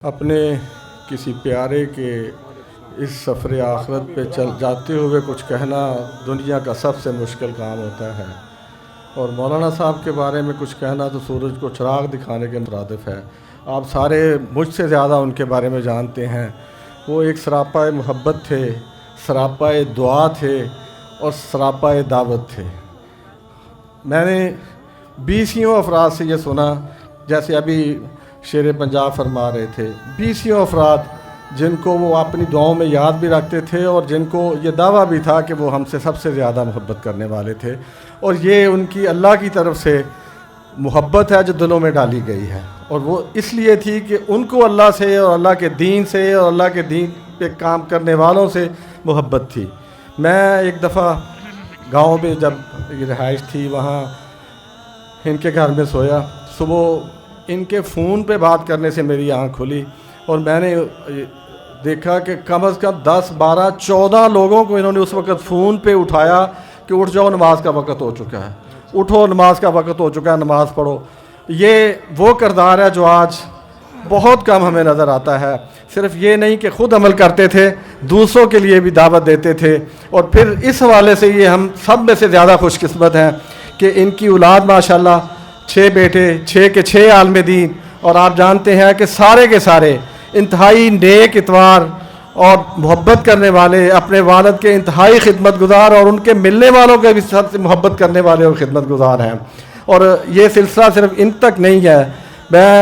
اپنے کسی پیارے کے اس سفر آخرت پہ چل جاتے ہوئے کچھ کہنا دنیا کا سب سے مشکل کام ہوتا ہے، اور مولانا صاحب کے بارے میں کچھ کہنا تو سورج کو چراغ دکھانے کے مترادف ہے۔ آپ سارے مجھ سے زیادہ ان کے بارے میں جانتے ہیں۔ وہ ایک سراپا محبت تھے، سراپا دعا تھے اور سراپا دعوت تھے۔ میں نے 20 افراد سے یہ سنا، جیسے ابھی شیر پنجاب فرما رہے تھے، 20 افراد جن کو وہ اپنی دعاؤں میں یاد بھی رکھتے تھے اور جن کو یہ دعویٰ بھی تھا کہ وہ ہم سے سب سے زیادہ محبت کرنے والے تھے، اور یہ ان کی اللہ کی طرف سے محبت ہے جو دلوں میں ڈالی گئی ہے، اور وہ اس لیے تھی کہ ان کو اللہ سے اور اللہ کے دین سے اور اللہ کے دین پہ کام کرنے والوں سے محبت تھی۔ میں ایک دفعہ گاؤں میں جب یہ رہائش تھی وہاں ان کے گھر میں سویا، صبح ان کے فون پہ بات کرنے سے میری آنکھ کھلی اور میں نے دیکھا کہ کم از کم 10 12 14 لوگوں کو انہوں نے اس وقت فون پہ اٹھایا کہ اٹھ جاؤ، نماز کا وقت ہو چکا ہے، اٹھو نماز کا وقت ہو چکا ہے، نماز پڑھو۔ یہ وہ کردار ہے جو آج بہت کم ہمیں نظر آتا ہے۔ صرف یہ نہیں کہ خود عمل کرتے تھے، دوسروں کے لیے بھی دعوت دیتے تھے، اور پھر اس حوالے سے یہ ہم سب میں سے زیادہ خوش قسمت ہیں کہ ان کی اولاد ماشاءاللہ 6 بیٹے، 6 کے 6 عالم دین، اور آپ جانتے ہیں کہ سارے کے سارے انتہائی نیک اتوار اور محبت کرنے والے، اپنے والد کے انتہائی خدمت گزار اور ان کے ملنے والوں کے بھی سب سے محبت کرنے والے اور خدمت گزار ہیں۔ اور یہ سلسلہ صرف ان تک نہیں ہے، میں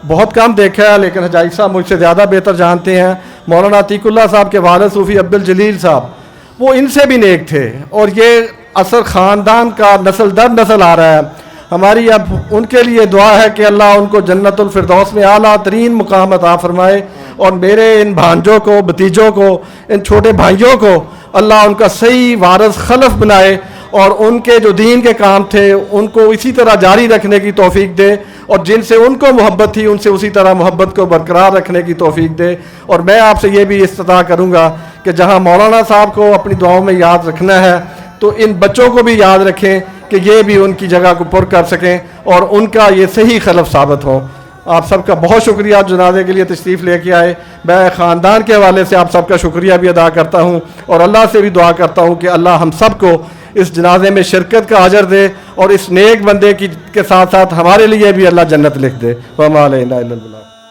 بہت کم دیکھا ہے لیکن حجاج صاحب مجھ سے زیادہ بہتر جانتے ہیں، مولانا عتیق اللہ صاحب کے والد صوفی عبدالجلیل صاحب، وہ ان سے بھی نیک تھے، اور یہ اثر خاندان کا نسل در نسل آ رہا ہے۔ ہماری اب ان کے لیے دعا ہے کہ اللہ ان کو جنت الفردوس میں اعلیٰ ترین مقام عطا فرمائے، اور میرے ان بھانجوں کو، بھتیجوں کو، ان چھوٹے بھائیوں کو اللہ ان کا صحیح وارث خلف بنائے، اور ان کے جو دین کے کام تھے ان کو اسی طرح جاری رکھنے کی توفیق دے، اور جن سے ان کو محبت تھی ان سے اسی طرح محبت کو برقرار رکھنے کی توفیق دے۔ اور میں آپ سے یہ بھی استدعا کروں گا کہ جہاں مولانا صاحب کو اپنی دعاؤں میں یاد رکھنا ہے تو ان بچوں کو بھی یاد رکھیں کہ یہ بھی ان کی جگہ کو پر کر سکیں اور ان کا یہ صحیح خلف ثابت ہو۔ آپ سب کا بہت شکریہ جنازے کے لیے تشریف لے کے آئے۔ میں خاندان کے حوالے سے آپ سب کا شکریہ بھی ادا کرتا ہوں، اور اللہ سے بھی دعا کرتا ہوں کہ اللہ ہم سب کو اس جنازے میں شرکت کا اجر دے، اور اس نیک بندے کے ساتھ ساتھ ہمارے لیے بھی اللہ جنت لکھ دے۔ وما علینا الا البلاغ۔